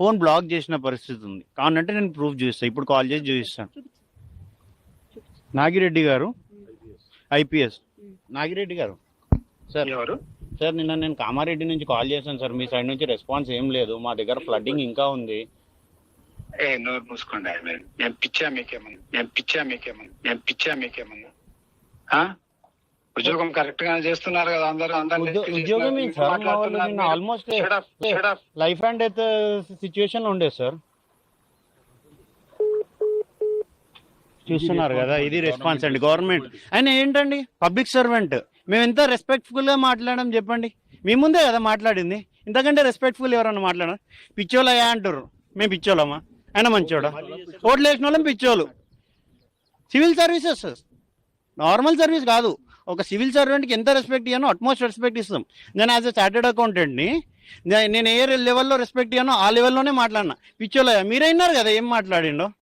Phone black చేసిన పరిస్థితి ఉంది. కావాలంటే నేను ప్రూఫ్ చూపిస్తాను, ఇప్పుడు కాల్ చేసి చూపిస్తాను. నాగిరెడ్డి గారు, ఐపీఎస్ నాగిరెడ్డి గారు. సార్ ఎవరు సార్, నిన్న నేను కామారెడ్డి నుంచి కాల్ చేశాను సార్. మీ సైడ్ నుంచి రెస్పాన్స్ ఏం లేదు. మా దగ్గర ఫ్లడ్డింగ్ ఇంకా ఉంది. నోరు మూసుకోండి. నేను పిచ్చా మీకేమన్నా ఉద్యోగం కరెక్ట్ గానే చేస్తున్నారు కదా అందరూ. ఉద్యోగం ఏంటి సార్? మా వాళ్ళు నిన్న almost life and death situation లో ఉండే సార్. చూస్తున్నారు కదా, ఇది రెస్పాన్స్ అండి గవర్నమెంట్. ఆయన ఏంటండి పబ్లిక్ సర్వెంట్. మేము ఎంత రెస్పెక్ట్ఫుల్ గా మాట్లాడడం చెప్పండి. మీ ముందే కదా మాట్లాడింది. ఇంతకంటే రెస్పెక్ట్ఫుల్ ఎవరన్నా మాట్లాడారు? పిచ్చోళ్ళయా అంటారు. మేము పిచ్చోళ్ళమా? ఆయన మంచోడా? ఓట్లు వేసిన వాళ్ళం పిచ్చోళ్ళు. సివిల్ సర్వీసెస్ నార్మల్ సర్వీస్ కాదు. ఒక సివిల్ సర్వెంట్కి ఎంత రెస్పెక్ట్ ఇవ్వనో అట్మోస్ట్ రెస్పెక్ట్ ఇస్తాం. నేను యాజ్ అ చార్టెడ్ అకౌంటెంట్ని నేను ఏ లెవెల్లో రెస్పెక్ట్ ఇవ్వనో ఆ లెవెల్లోనే మాట్లాడినా. పిచ్చోళ్ళయా? మీరే విన్నారు కదా ఏం మాట్లాడిండో.